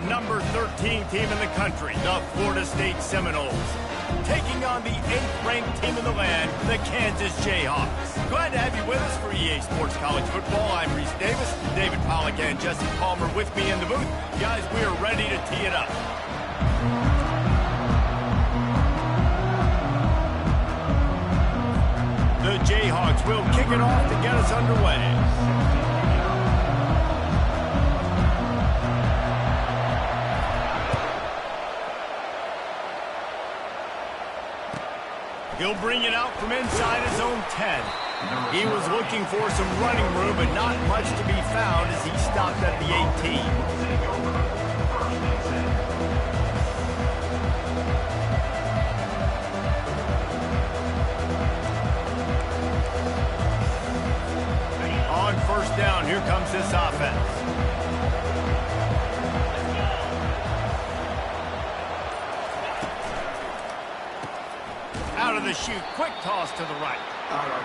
number 13 team in the country, the Florida State Seminoles, taking on the 8th-ranked team in the land, the Kansas Jayhawks. Glad to have you with us for EA Sports College Football. I'm Reese Davis, David Pollack and Jesse Palmer with me in the booth. Guys, we are ready to tee it up. The Jayhawks will kick it off to get us underway. He'll bring it out from inside his own 10. He was looking for some running room, but not much to be found as he stopped at the 18. On first down, here comes this offense. Out of the chute, quick toss to the right.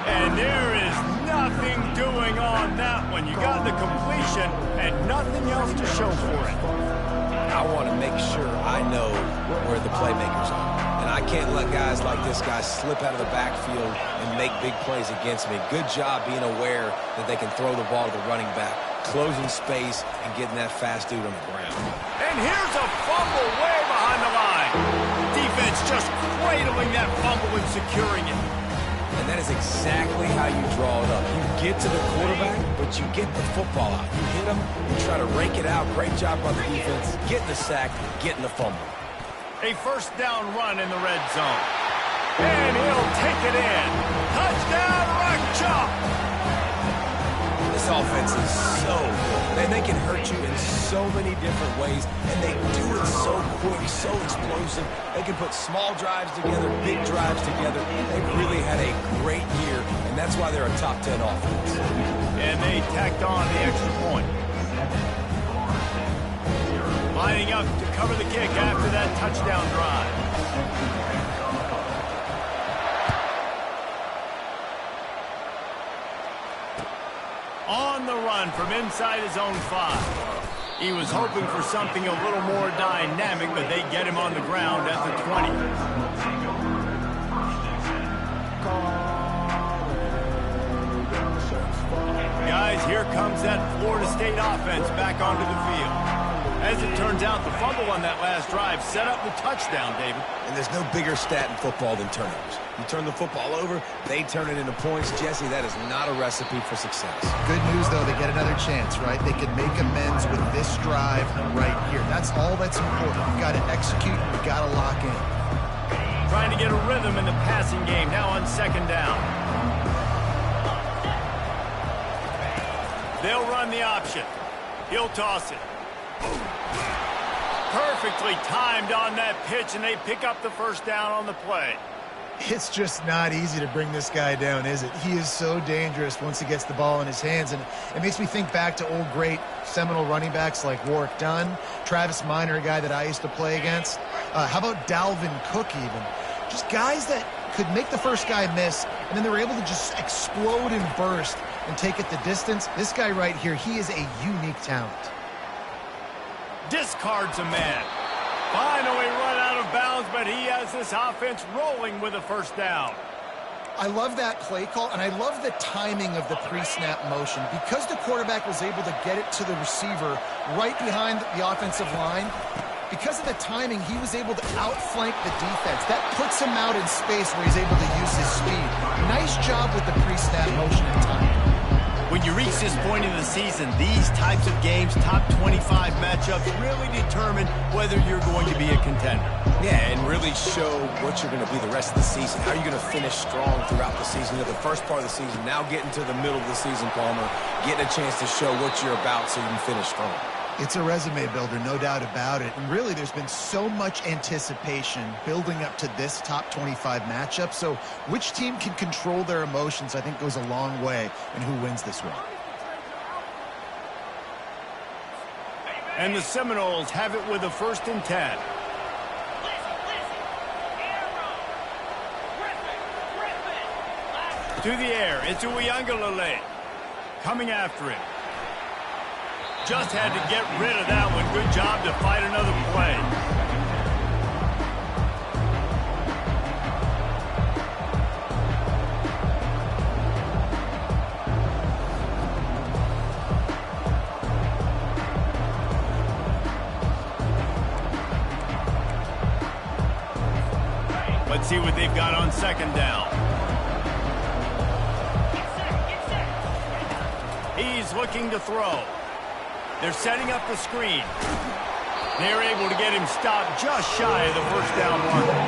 And there is nothing doing on that one. You got the completion and nothing else to show for it. I want to make sure I know where the playmakers are. And I can't let guys like this guy slip out of the backfield and make big plays against me. Good job being aware that they can throw the ball to the running back, closing space, and getting that fast dude on the ground. And here's a fumble way behind the line. Defense just cradling that fumble and securing it. And that is exactly how you draw it up. You get to the quarterback, but you get the football out. You hit him, you try to rake it out. Great job by the defense, getting the sack, getting the fumble. A first down run in the red zone. And he'll take it in. Touchdown, Rock Chalk! This offense is so good. Man, they can hurt you in so many different ways, and they do it so quick, so explosive. They can put small drives together, big drives together. They've really had a great year, and that's why they're a top 10 offense. And they tacked on the extra point. Lining up to cover the kick after that touchdown drive. On the run from inside his own 5. He was hoping for something a little more dynamic, but they get him on the ground at the 20. Guys, here comes that Florida State offense back onto the field. As it turns out, the fumble on that last drive set up the touchdown, David. And there's no bigger stat in football than turnovers. You turn the football over, they turn it into points. Jesse, that is not a recipe for success. Good news, though, they get another chance, right? They can make amends with this drive right here. That's all that's important. You've got to execute, you've got to lock in. Trying to get a rhythm in the passing game now on second down. They'll run the option. He'll toss it. Perfectly timed on that pitch, and they pick up the first down on the play. It's just not easy to bring this guy down, is it? He is so dangerous once he gets the ball in his hands, and it makes me think back to old great Seminole running backs like Warwick Dunn, Travis Minor, a guy that I used to play against. How about Dalvin Cook even? Just guys that could make the first guy miss, and then they were able to just explode and burst and take it the distance. This guy right here, he is a unique talent. Discards a man. Finally run out of bounds, but he has this offense rolling with a first down. I love that play call, and I love the timing of the pre-snap motion. Because the quarterback was able to get it to the receiver right behind the offensive line, because of the timing, he was able to outflank the defense. That puts him out in space where he's able to use his speed. Nice job with the pre-snap motion and timing. When you reach this point in the season, these types of games, top 25 matchups, really determine whether you're going to be a contender. Yeah, and really show what you're going to be the rest of the season. How are you going to finish strong throughout the season? The first part of the season, now getting to the middle of the season, Palmer, getting a chance to show what you're about so you can finish strong. It's a resume builder, no doubt about it. And really, there's been so much anticipation building up to this top 25 matchup. So which team can control their emotions, I think, goes a long way in who wins this one. And the Seminoles have it with a 1st and 10. To the air, it's Uiagalelei. Coming after him. Just had to get rid of that one. Good job to fight another Let's see what they've got on second down. He's looking to throw. They're setting up the screen. They're able to get him stopped just shy of the first down marker.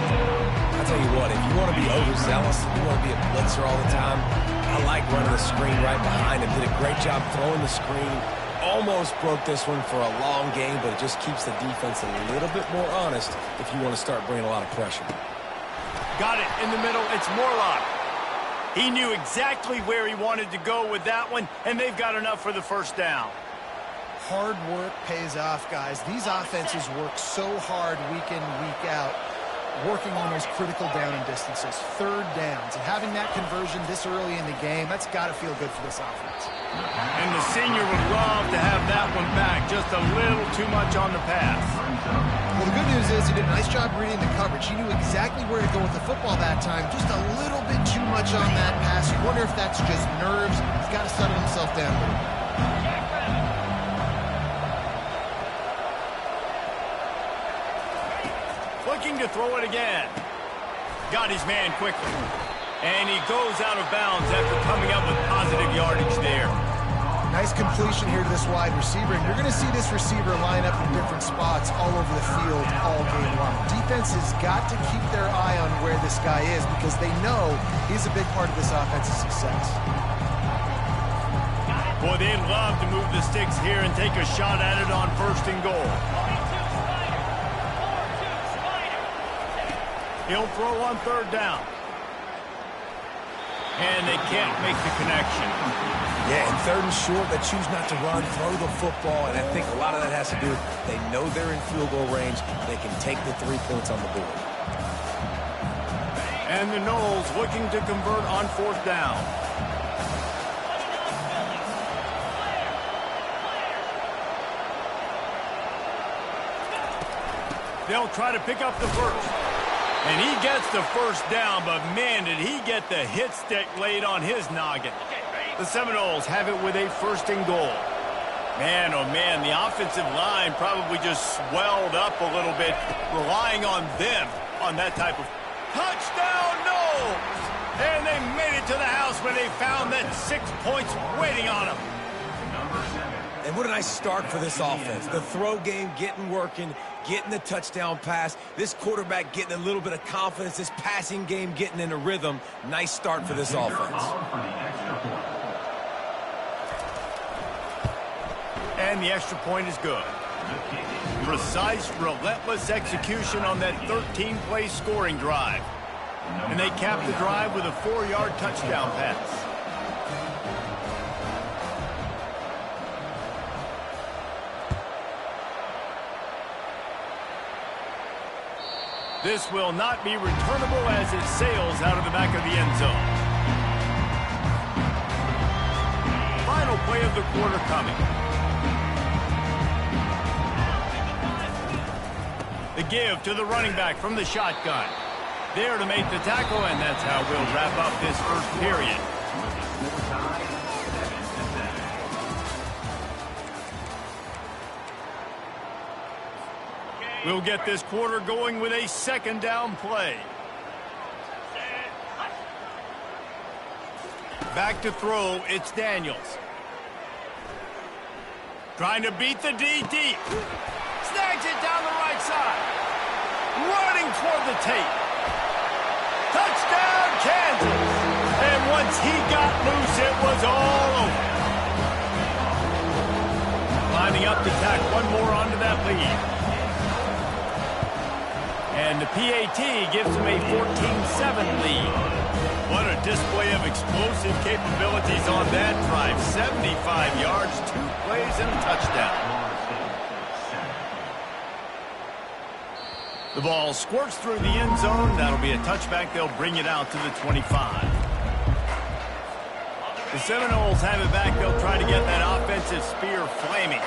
I'll tell you what, if you want to be overzealous, you want to be a blitzer all the time, I like running the screen right behind him. Did a great job throwing the screen. Almost broke this one for a long game, but it just keeps the defense a little bit more honest if you want to start bringing a lot of pressure. Got it in the middle. It's Morlock. He knew exactly where he wanted to go with that one, and they've got enough for the first down. Hard work pays off, guys. These offenses work so hard week in, week out, working on those critical down and distances, third downs. And having that conversion this early in the game, that's got to feel good for this offense. And the senior would love to have that one back, just a little too much on the pass. Well, the good news is he did a nice job reading the coverage. He knew exactly where to go with the football that time, just a little bit too much on that pass. You wonder if that's just nerves. He's got to settle himself down a little bit. Looking to throw it again. Got his man quickly. And he goes out of bounds after coming up with positive yardage there. Nice completion here to this wide receiver, and you're going to see this receiver line up in different spots all over the field all game long. Defense has got to keep their eye on where this guy is because they know he's a big part of this offense's success. Boy, they'd love to move the sticks here and take a shot at it on first and goal. He'll throw on third down. And they can't make the connection. Yeah, and third and short, they choose not to run, throw the football, and I think a lot of that has to do with they know they're in field goal range. They can take the 3 points on the board. And the Noles looking to convert on fourth down. They'll try to pick up the first. And he gets the first down, but man, did he get the hit stick laid on his noggin. The Seminoles have it with a first and goal. Man, oh man, the offensive line probably just swelled up a little bit, relying on them on that type of touchdown, Noles! And they made it to the house when they found that 6 points waiting on them. And what a nice start for this offense. The throw game getting working, getting the touchdown pass. This quarterback getting a little bit of confidence. This passing game getting in a rhythm. Nice start for this offense. And the extra point is good. Precise, relentless execution on that 13-play scoring drive. And they cap the drive with a 4-yard touchdown pass. This will not be returnable as it sails out of the back of the end zone. Final play of the quarter coming. The give to the running back from the shotgun. There to make the tackle, and that's how we'll wrap up this first period. We'll get this quarter going with a second down play. Back to throw, it's Daniels. Trying to beat the D deep. Snags it down the right side. Running toward the tape. Touchdown, Kansas. And once he got loose, it was all over. Lining up to tack one more onto that lead. And the PAT gives him a 14-7 lead. What a display of explosive capabilities on that drive. 75 yards, 2 plays, and a touchdown. The ball squirts through the end zone. That'll be a touchback. They'll bring it out to the 25. The Seminoles have it back. They'll try to get that offensive spear flaming.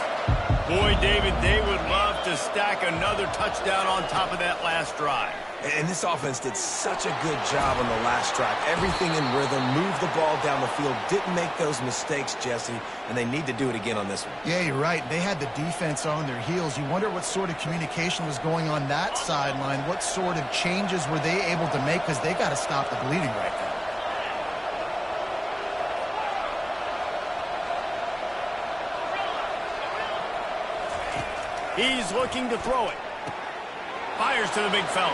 Boy, David, they would love to stack another touchdown on top of that last drive. And this offense did such a good job on the last drive. Everything in rhythm, moved the ball down the field, didn't make those mistakes, Jesse, and they need to do it again on this one. Yeah, you're right. They had the defense on their heels. You wonder what sort of communication was going on that sideline. What sort of changes were they able to make, because they got to stop the bleeding right now. He's looking to throw it. Fires to the big fella.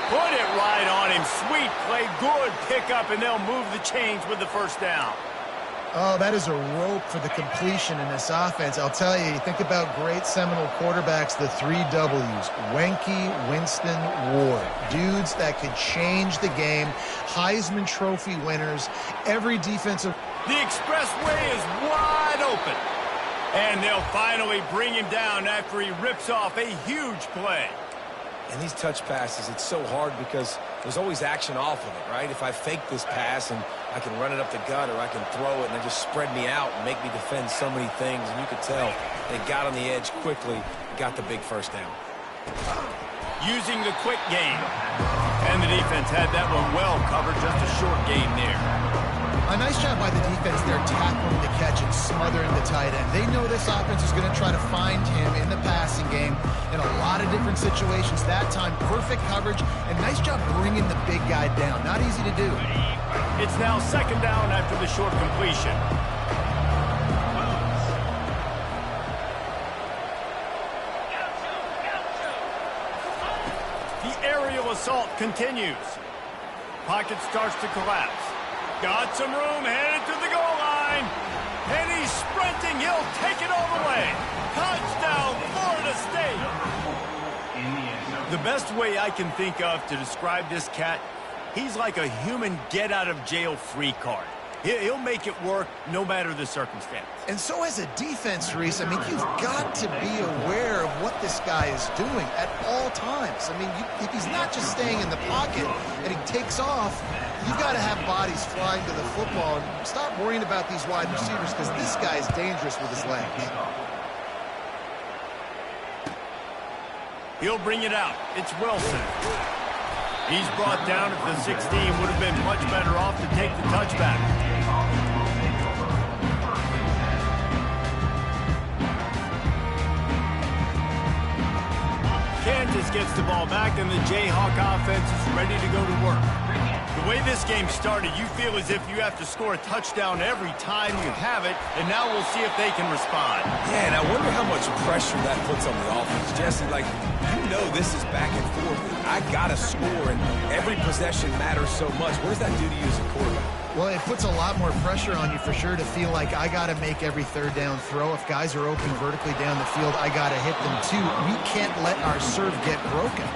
Put it right on him. Sweet play. Good pickup, and they'll move the chains with the first down. Oh, that is a rope for the completion in this offense. I'll tell you, you think about great Seminole quarterbacks, the 3 W's. Wenke, Winston, Ward. Dudes that could change the game. Heisman Trophy winners. Every defensive... The expressway is wide open. And they'll finally bring him down after he rips off a huge play. And these touch passes, it's so hard because there's always action off of it, right? If I fake this pass and I can run it up the gut, or I can throw it and they just spread me out and make me defend so many things. And you could tell they got on the edge quickly, got the big first down. Using the quick game. And the defense had that one well covered, just a short gain there. A nice job by the defense there, tackling the catch and smothering the tight end. They know this offense is going to try to find him in the passing game in a lot of different situations. That time, perfect coverage, and nice job bringing the big guy down. Not easy to do. It's now second down after the short completion. The aerial assault continues. Pocket starts to collapse. Got some room, headed to the goal line. And he's sprinting. He'll take it all the way. Touchdown, Florida State. The best way I can think of to describe this cat, he's like a human get-out-of-jail-free card. He'll make it work no matter the circumstance. And so as a defense, Reese, I mean, you've got to be aware of what this guy is doing at all times. I mean, if he's not just staying in the pocket and he takes off, you've got to have bodies flying to the football and stop worrying about these wide receivers, because this guy is dangerous with his legs. He'll bring it out. It's Wilson. He's brought down at the 16. Would have been much better off to take the touchback. Kansas gets the ball back, and the Jayhawk offense is ready to go to work. The way this game started, you feel as if you have to score a touchdown every time you have it, and now we'll see if they can respond. Yeah, and I wonder how much pressure that puts on the offense. Jesse, like, you know this is back and forth. I got to score, and every possession matters so much. What does that do to you as a quarterback? Well, it puts a lot more pressure on you for sure to feel like I got to make every third down throw. If guys are open vertically down the field, I got to hit them too. We can't let our serve get broken.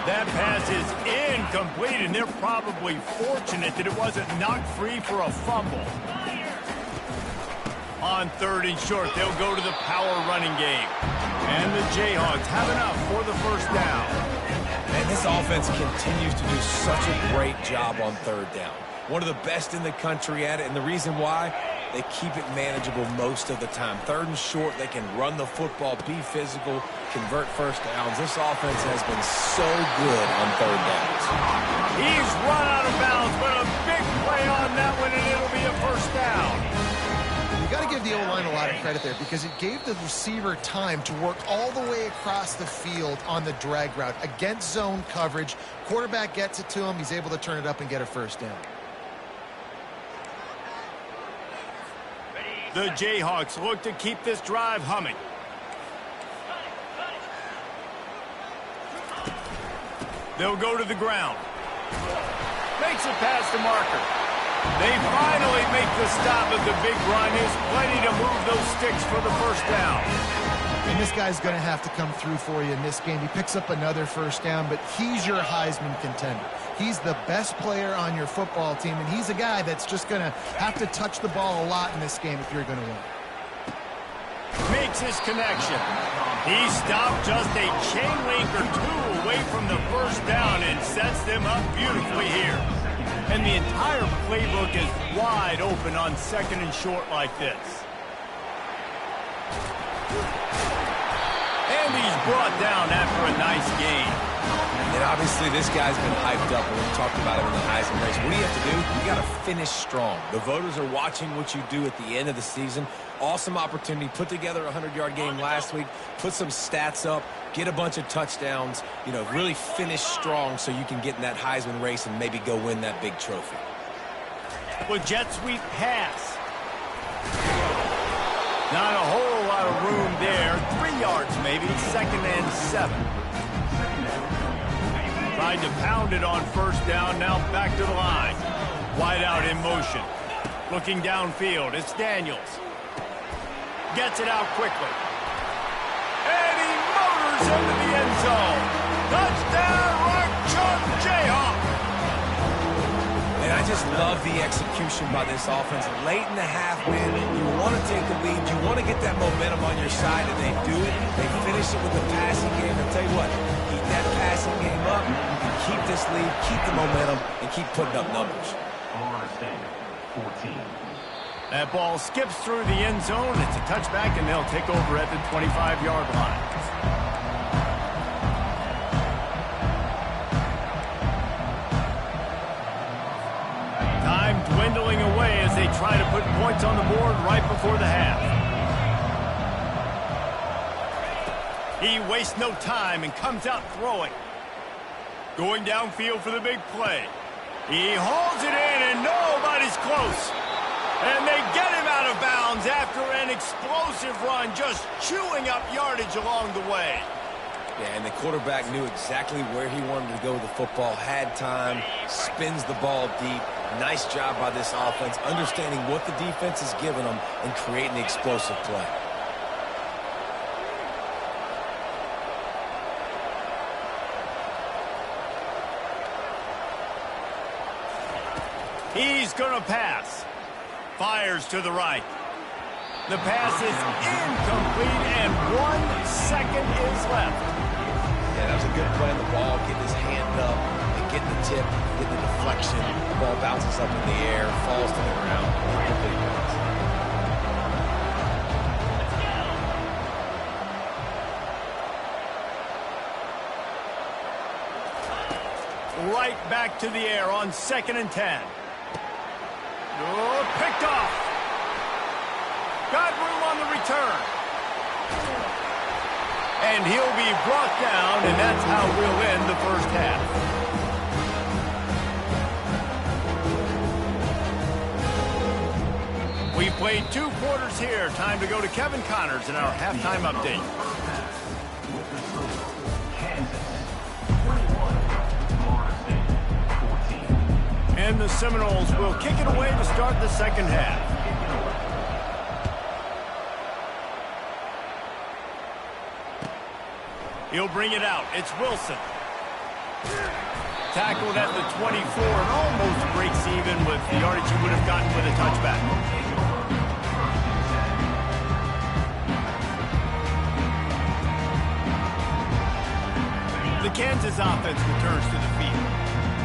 That pass is incomplete, and they're probably fortunate that it wasn't knocked free for a fumble. On third and short, they'll go to the power running game. And the Jayhawks have enough for the first down. And this offense continues to do such a great job on third down. One of the best in the country at it, and the reason why, they keep it manageable most of the time. Third and short, they can run the football, be physical, convert first downs. This offense has been so good on third downs. He's run out of bounds, but a big play on that one, and it'll be a first down. You got to give the O-line a lot of credit there, because it gave the receiver time to work all the way across the field on the drag route against zone coverage. Quarterback gets it to him. He's able to turn it up and get a first down. The Jayhawks look to keep this drive humming. They'll go to the ground. Makes it past the marker. They finally make the stop at the big run. Is plenty to move those sticks for the first down. And this guy's going to have to come through for you in this game. He picks up another first down, but he's your Heisman contender. He's the best player on your football team, and he's a guy that's just going to have to touch the ball a lot in this game if you're going to win. Makes his connection. He stopped just a chain link or two away from the first down and sets them up beautifully here. And the entire playbook is wide open on second and short like this. And he's brought down after a nice gain. And obviously this guy's been hyped up, and we've talked about him in the Heisman race. What do you have to do? You got to finish strong. The voters are watching what you do at the end of the season. Awesome opportunity. Put together a 100-yard game last week. Put some stats up. Get a bunch of touchdowns. You know, really finish strong so you can get in that Heisman race and maybe go win that big trophy. With jet sweep pass. Not a whole lot of room there. 3 yards maybe. 2nd and 7. Tried to pound it on first down. Now back to the line. Wide out in motion. Looking downfield. It's Daniels. Gets it out quickly. And he motors into the end zone. Touchdown, Rock Chalk Jayhawk. And I just love the execution by this offense. Late in the half, man, you want to take the lead. You want to get that momentum on your side, and they do it. They finish it with the passing game. I'll tell you what, keep that passing game up. You can keep this lead, keep the momentum, and keep putting up numbers. That ball skips through the end zone. It's a touchback, and they'll take over at the 25-yard line. Time dwindling away as they try to put points on the board right before the half. He wastes no time and comes out throwing. Going downfield for the big play. He hauls it in, and nobody's close. And they get him out of bounds after an explosive run, just chewing up yardage along the way. Yeah, and the quarterback knew exactly where he wanted to go with the football, had time, spins the ball deep. Nice job by this offense, understanding what the defense is giving them and creating the explosive play. He's going to pass. Fires to the right. The pass is incomplete, and 1 second is left. Yeah, that was a good play on the ball, getting his hand up, and getting the tip, getting the deflection. The ball bounces up in the air, falls to the ground. Complete pass. Right back to the air on 2nd and 10. Oh, picked off. Got room on the return. And he'll be brought down, and that's how we'll end the first half. We played 2 quarters here. Time to go to Kevin Connors in our halftime update. And the Seminoles will kick it away to start the second half. He'll bring it out. It's Wilson. Tackled at the 24 and almost breaks even with the yardage he would have gotten with a touchback. The Kansas offense returns to the field.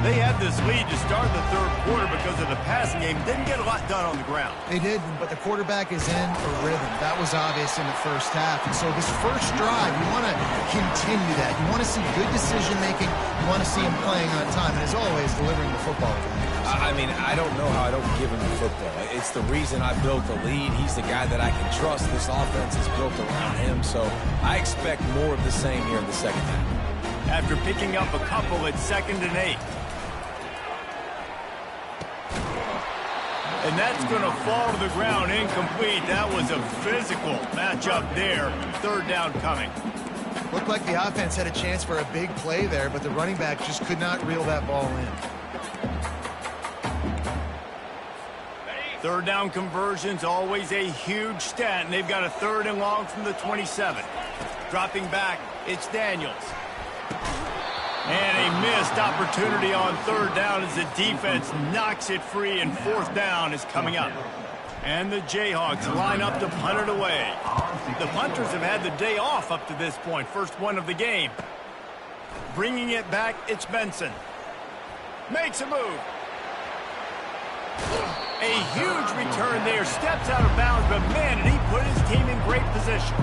They had this lead to start the 3rd quarter because of the passing game. Didn't get a lot done on the ground. They did, but the quarterback is in a rhythm. That was obvious in the first half. And so this first drive, you want to continue that. You want to see good decision-making. You want to see him playing on time. And as always, delivering the football. I mean, I don't know how I don't give him the football. It's the reason I built the lead. He's the guy that I can trust. This offense is built around him. So I expect more of the same here in the second half. After picking up a couple at 2nd and 8. And that's going to fall to the ground incomplete. That was a physical matchup there. 3rd down coming. Looked like the offense had a chance for a big play there, but the running back just could not reel that ball in. 3rd down conversions, always a huge stat, and they've got a 3rd and long from the 27. Dropping back, it's Daniels. And a missed opportunity on 3rd down as the defense knocks it free, and 4th down is coming up. And the Jayhawks line up to punt it away. The punters have had the day off up to this point. First one of the game. Bringing it back, it's Benson. Makes a move. A huge return there. Steps out of bounds, but man, did he put his team in great position.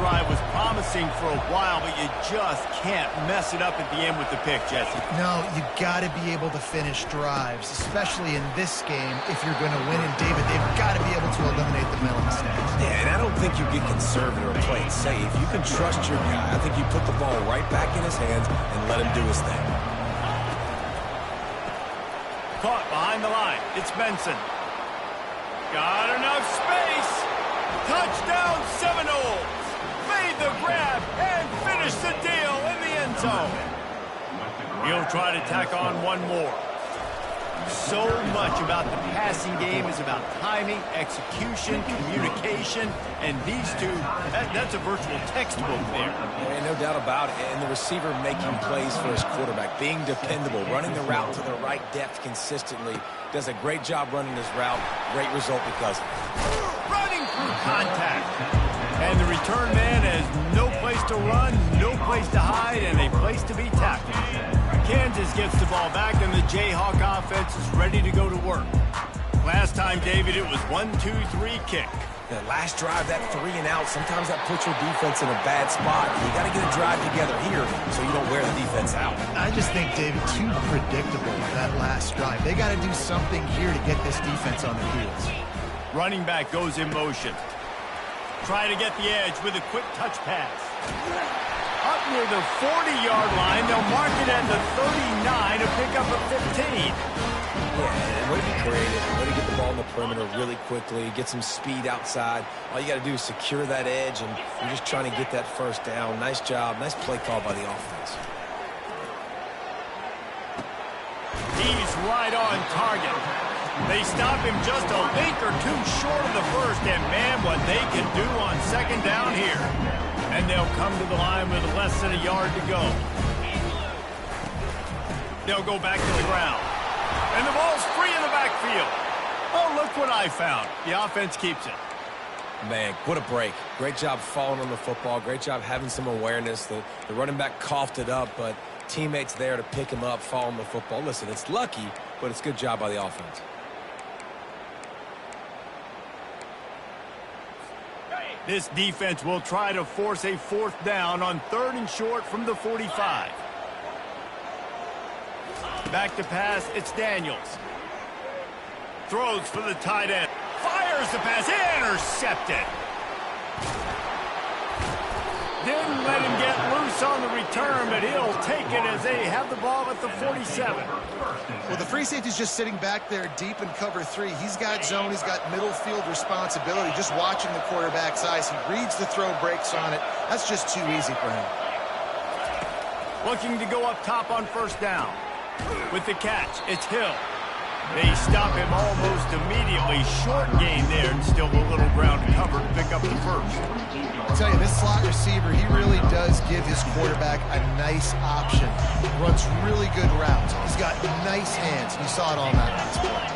drive was promising for a while, but you just can't mess it up at the end with the pick, Jesse. No, you got to be able to finish drives, especially in this game if you're going to win. And, David, they've got to be able to eliminate the mental mistakes. Yeah, and I don't think you get conservative or play it safe. You can trust your guy. I think you put the ball right back in his hands and let him do his thing. Caught behind the line. It's Benson. Got enough space. Touchdown Seminoles. Made the grab and finished the deal in the end zone. He'll try to tack on one more. So much about the passing game is about timing, execution, communication, and these two, that's a virtual textbook there. Yeah, no doubt about it. And the receiver making plays for his quarterback, being dependable, running the route to the right depth consistently, does a great job running his route. Great result because of it. Running through contact. And the return man has no place to run, no place to hide, and a place to be tackled. Kansas gets the ball back, and the Jayhawk offense is ready to go to work. Last time, David, it was 1-2-3 kick. That last drive, that 3 and out, sometimes that puts your defense in a bad spot. You got to get a drive together here so you don't wear the defense out. I just think, David, too predictable that last drive. They got to do something here to get this defense on their heels. Running back goes in motion. Try to get the edge with a quick touch pass. Up near the 40-yard line, they'll mark it at the 39 to pick up a 15. Yeah, and way to be creative, way to get the ball in the perimeter really quickly, get some speed outside. All you got to do is secure that edge, and you're just trying to get that first down. Nice job, nice play call by the offense. He's right on target. They stop him just a link or two short of the first, and man, what they can do on second down here. And they'll come to the line with less than a yard to go. They'll go back to the ground. And the ball's free in the backfield. Oh, look what I found. The offense keeps it. Man, what a break. Great job falling on the football. Great job having some awareness. The running back coughed it up, but teammates there to pick him up, fall on the football. Listen, it's lucky, but it's a good job by the offense. This defense will try to force a fourth down on 3rd and short from the 45. Back to pass, it's Daniels. Throws for the tight end. Fires the pass, intercepted. Didn't let him get loose on the return, but he'll take it as they have the ball at the 47. Well, the free safety's just sitting back there deep in cover 3. He's got zone. He's got middle field responsibility. Just watching the quarterback's eyes. He reads the throw, breaks on it. That's just too easy for him. Looking to go up top on 1st down. With the catch, it's Hill. They stop him almost immediately. Short gain there, and still a little ground to cover to pick up the first. I tell you, this slot receiver, he really does give his quarterback a nice option. Runs really good routes. He's got nice hands. You saw it all that last play.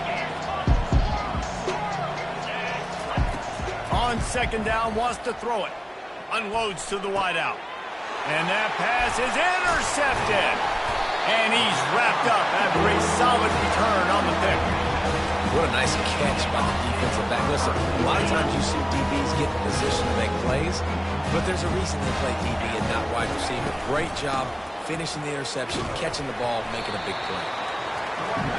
On 2nd down, wants to throw it. Unloads to the wideout. And that pass is intercepted. And he's wrapped up after a solid return on the pick. What a nice catch by the defensive back. Listen, a lot of times you see DBs get in position to make plays, but there's a reason they play DB and not wide receiver. Great job finishing the interception, catching the ball, making a big play.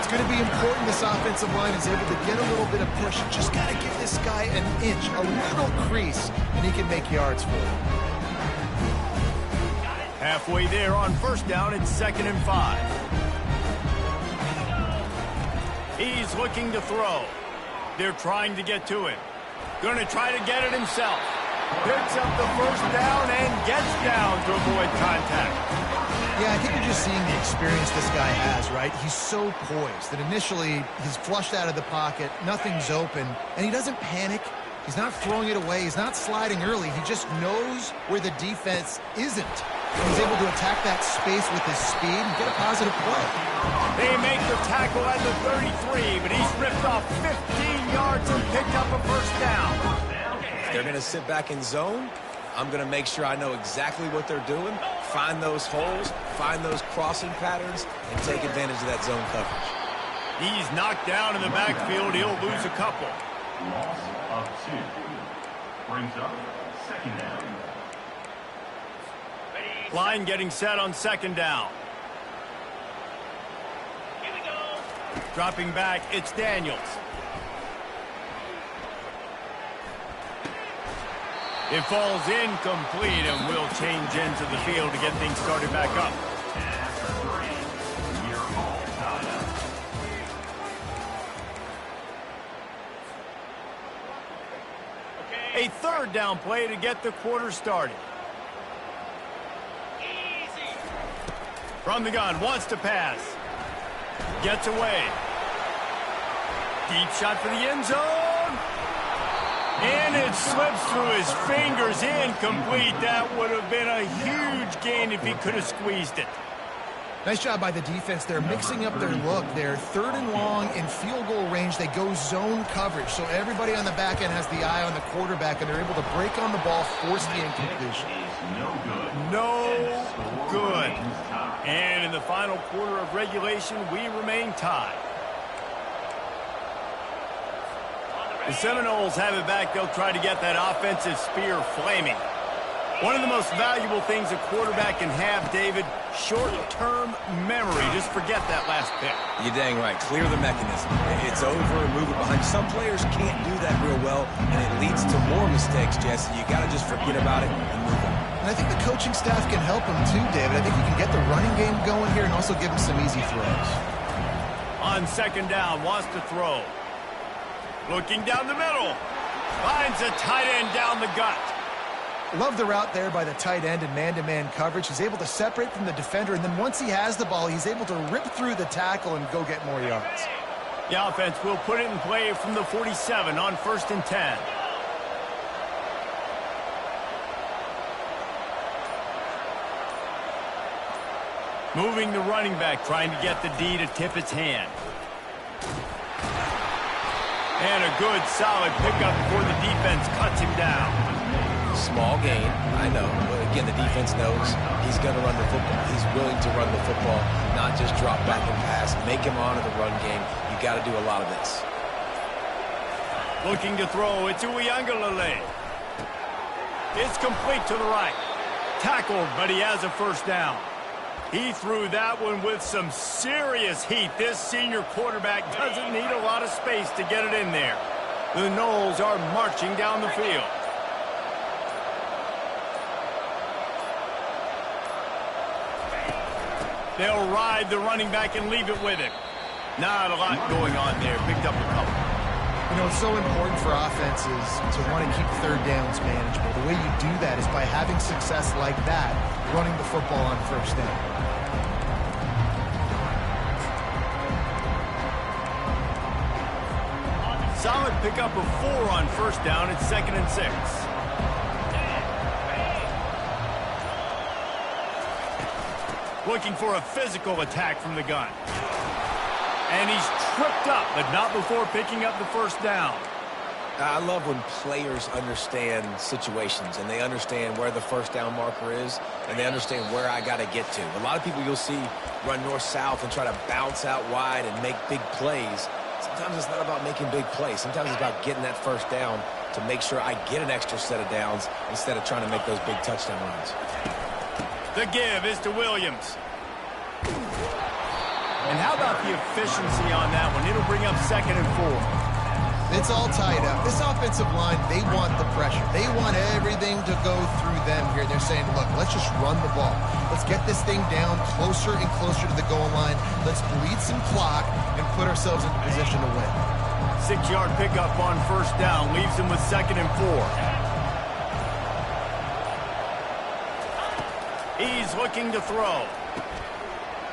It's going to be important this offensive line is able to get a little bit of push. You just got to give this guy an inch, a little crease, and he can make yards for it. Halfway there on 1st down, it's 2nd and 5. He's looking to throw. They're trying to get to him. Going to try to get it himself. Picks up the 1st down and gets down to avoid contact. Yeah, I think you're just seeing the experience this guy has, right? He's so poised that initially he's flushed out of the pocket, nothing's open, and he doesn't panic. He's not throwing it away. He's not sliding early. He just knows where the defense isn't. He's able to attack that space with his speed and get a positive play. They make the tackle at the 33, but he's ripped off 15 yards and picked up a 1st down. If they're going to sit back in zone, I'm going to make sure I know exactly what they're doing, find those holes, find those crossing patterns, and take advantage of that zone coverage. He's knocked down in the backfield. He'll lose a couple. Loss of 2. Brings up 2nd down. Line getting set on second down. Here we go. Dropping back, it's Daniels. It falls incomplete, and we'll change ends of the field to get things started back up. A third down play to get the quarter started. Easy. From the gun, wants to pass. Gets away. Deep shot for the end zone. And it slips through his fingers, incomplete. That would have been a huge gain if he could have squeezed it. Nice job by the defense. They're mixing up their look. They're third and long in field goal range. They go zone coverage. So everybody on the back end has the eye on the quarterback, and they're able to break on the ball, force the incompletion. No good. And in the final quarter of regulation, we remain tied. The Seminoles have it back. They'll try to get that offensive spear flaming. One of the most valuable things a quarterback can have, David, short-term memory. Just forget that last pick. You're dang right. Clear the mechanism. It's over and move it behind. Some players can't do that real well, and it leads to more mistakes, Jesse. You got to just forget about it and move on. And I think the coaching staff can help him too, David. I think you can get the running game going here and also give him some easy throws. On second down, wants to throw. Looking down the middle. Finds a tight end down the gut. Love the route there by the tight end in man-to-man coverage. He's able to separate from the defender, and then once he has the ball, he's able to rip through the tackle and go get more yards. The offense will put it in play from the 47 on 1st and 10. Moving the running back, trying to get the D to tip its hand. And a good, solid pickup before the defense cuts him down. Small gain, I know. But again, the defense knows he's going to run the football. He's willing to run the football, not just drop back and pass. Make him honor the run game. You got to do a lot of this. Looking to throw, it's Uiagalelei. It's complete to the right. Tackled, but he has a first down. He threw that one with some serious heat. This senior quarterback doesn't need a lot of space to get it in there. The Noles are marching down the field. They'll ride the running back and leave it with him. Not a lot going on there. Picked up a couple. You know, it's so important for offenses to want to keep third downs manageable. The way you do that is by having success like that, running the football on first down. Solid pickup of 4 on first down. It's 2nd and 6. Looking for a physical attack from the gun. And he's tripped up, but not before picking up the first down. I love when players understand situations and they understand where the first down marker is and they understand where I got to get to. A lot of people you'll see run north-south and try to bounce out wide and make big plays. Sometimes it's not about making big plays. Sometimes it's about getting that first down to make sure I get an extra set of downs instead of trying to make those big touchdown runs. The give is to Williams. And how about the efficiency on that one? It'll bring up 2nd and 4. It's all tied up. This offensive line, they want the pressure. They want everything to go through them here. They're saying, look, let's just run the ball. Let's get this thing down closer and closer to the goal line. Let's bleed some clock and put ourselves into position to win. 6-yard pickup on first down leaves him with 2nd and 4. He's looking to throw.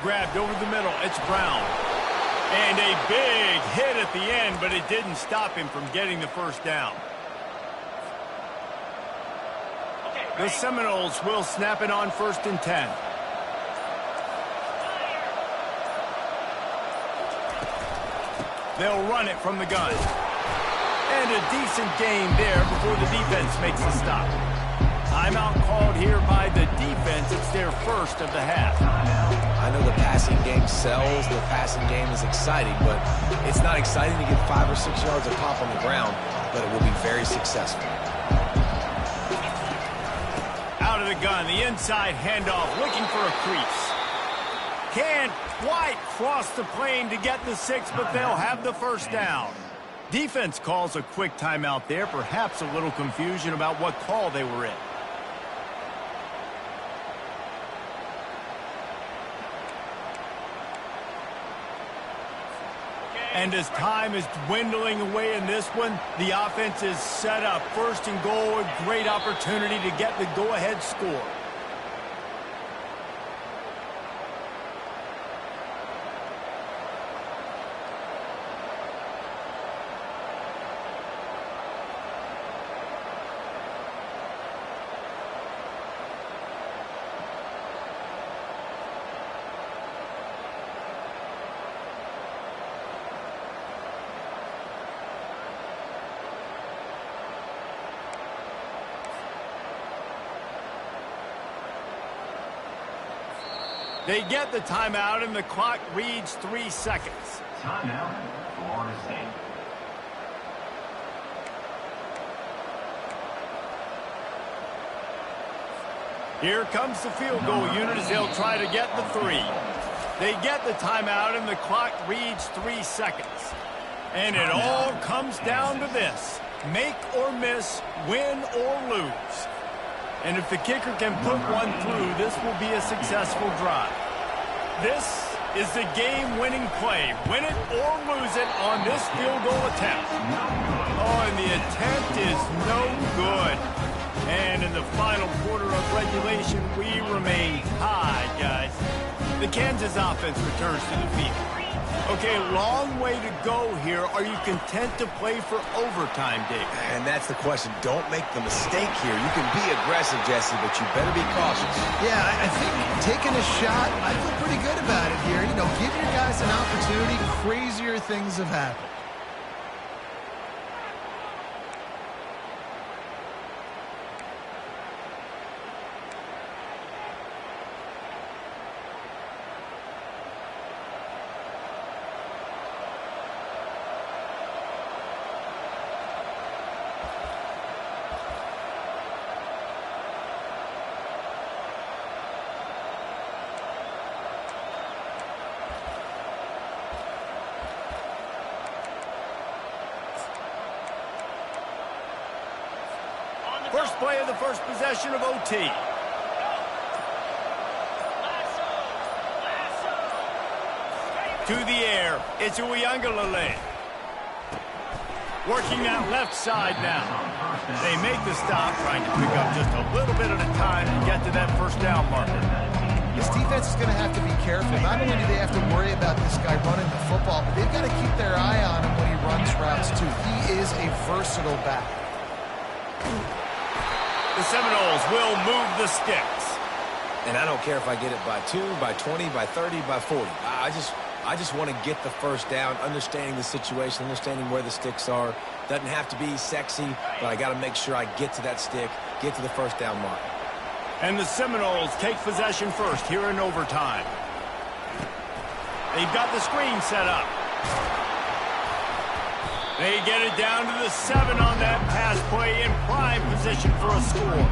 Grabbed over the middle. It's Brown. And a big hit at the end, but it didn't stop him from getting the first down. The Seminoles will snap it on 1st and 10. They'll run it from the gun. And a decent gain there before the defense makes the stop. Timeout called here by the defense. It's their first of the half. I know the passing game sells, the passing game is exciting, but it's not exciting to get 5 or 6 yards of pop on the ground, but it will be very successful. Out of the gun, the inside handoff, looking for a crease. Can't quite cross the plane to get the 6, but they'll have the first down. Defense calls a quick timeout there, perhaps a little confusion about what call they were in. And as time is dwindling away in this one, the offense is set up. First and goal, a great opportunity to get the go-ahead score. They get the timeout, and the clock reads 3 seconds. Timeout, Florida State. Here comes the field goal unit as they'll try to get the 3. They get the timeout, and the clock reads 3 seconds. And it all comes down to this: make or miss, win or lose. And if the kicker can put one through, this will be a successful drive. This is the game-winning play. Win it or lose it on this field goal attempt. Oh, and the attempt is no good. And in the final quarter of regulation, we remain tied, guys. The Kansas offense returns to the field. Okay, long way to go here. Are you content to play for overtime, Dave? And that's the question. Don't make the mistake here. You can be aggressive, Jesse, but you better be cautious. Yeah, I think taking a shot, I feel pretty good about it here. You know, give your guys an opportunity. Crazier things have happened. First play of the first possession of OT. To the air, it's Uyangalele. Working that left side now. They make the stop, trying to pick up just a little bit at a time to get to that first down marker. This defense is going to have to be careful. Not only do they have to worry about this guy running the football, but they've got to keep their eye on him when he runs routes, too. He is a versatile back. The Seminoles will move the sticks. And I don't care if I get it by 2, by 20, by 30, by 40. I just want to get the first down, understanding the situation, understanding where the sticks are. Doesn't have to be sexy, but I got to make sure I get to that stick, get to the first down mark. And the Seminoles take possession first here in overtime. They've got the screen set up. They get it down to the 7 on that pass play, in prime position for a score.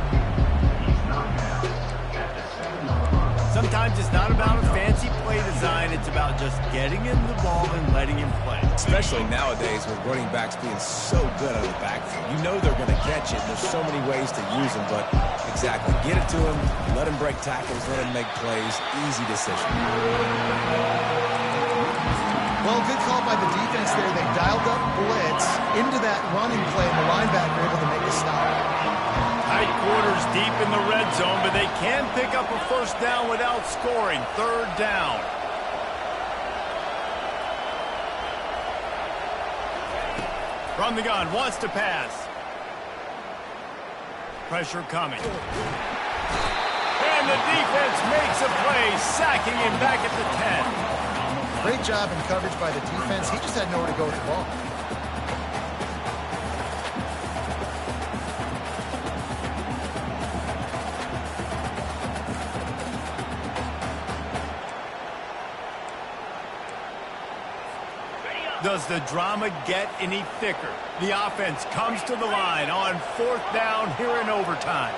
Sometimes it's not about a fancy play design. It's about just getting him the ball and letting him play. Especially nowadays with running backs being so good out of the backfield. You know they're going to catch it. There's so many ways to use them, but exactly. Get it to him, let him break tackles, let him make plays. Easy decision. Well, good call by the defense there. They dialed up blitz into that running play, and the linebacker able to make a stop. Tight quarters deep in the red zone, but they can pick up a first down without scoring. Third down. From the gun, wants to pass. Pressure coming. And the defense makes a play, sacking him back at the 10. Great job in coverage by the defense. He just had nowhere to go with the ball. Does the drama get any thicker? The offense comes to the line on 4th down here in overtime.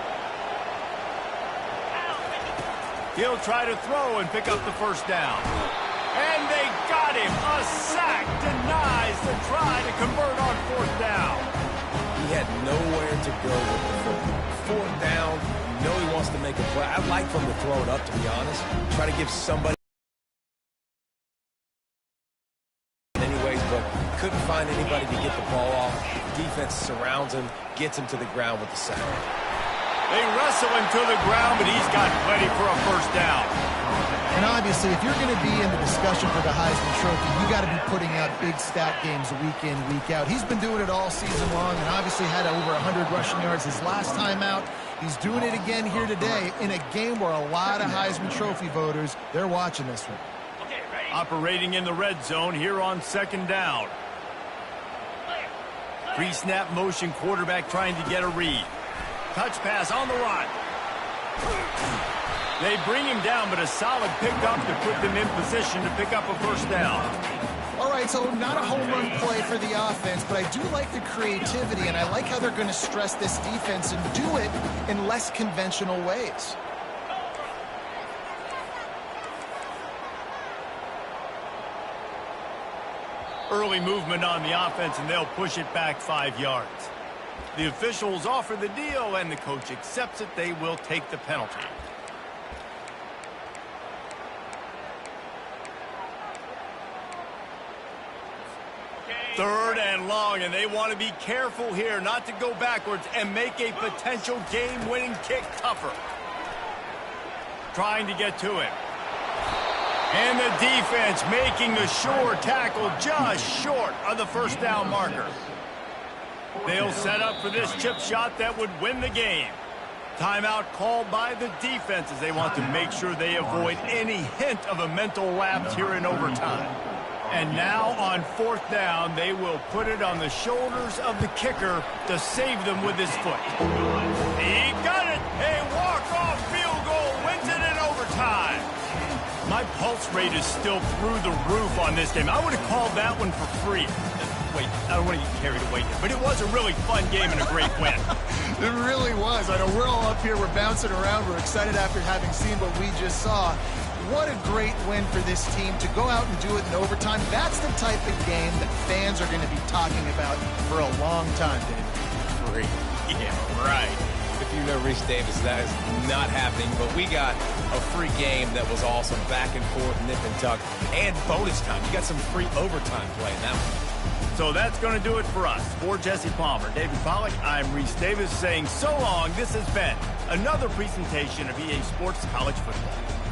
He'll try to throw and pick up the first down. And they got him. A sack denies the try to convert on fourth down. He had nowhere to go with the football. Fourth down, you know he wants to make a play. I'd like for him to throw it up, to be honest. Try to give somebody anyways, but couldn't find anybody to get the ball off. Defense surrounds him, gets him to the ground with the sack. They wrestle him to the ground, but he's got plenty for a first down. And obviously, if you're going to be in the discussion for the Heisman Trophy, you got to be putting out big stat games week in, week out. He's been doing it all season long and obviously had over 100 rushing yards his last time out. He's doing it again here today in a game where a lot of Heisman Trophy voters, they're watching this one. Operating in the red zone here on second down. Pre-snap motion quarterback trying to get a read. Touch pass on the run. They bring him down, but a solid pickup to put them in position to pick up a first down. All right, so not a home run play for the offense, but I do like the creativity, and I like how they're going to stress this defense and do it in less conventional ways. Early movement on the offense, and they'll push it back 5 yards. The officials offer the deal, and the coach accepts it. They will take the penalty. Third and long, and they want to be careful here not to go backwards and make a potential game-winning kick tougher. Trying to get to him. And the defense making the sure tackle just short of the first down marker. They'll set up for this chip shot that would win the game. Timeout called by the defense as they want to make sure they avoid any hint of a mental lapse here in overtime. And now on fourth down, they will put it on the shoulders of the kicker to save them with his foot. He got it! A walk-off field goal wins it in overtime. My pulse rate is still through the roof on this game. I would have called that one for free. Wait, I don't want to get carried away here, but it was a really fun game and a great win. It really was. I know we're all up here, we're bouncing around, we're excited after having seen what we just saw. What a great win for this team to go out and do it in overtime. That's the type of game that fans are going to be talking about for a long time, David. Free. Yeah, right. If you know Reese Davis, that is not happening, but we got a free game that was awesome. Back and forth, nip and tuck, and bonus time. You got some free overtime play in that one. So that's going to do it for us. For Jesse Palmer, David Pollack, I'm Reese Davis saying so long. This has been another presentation of EA Sports College Football.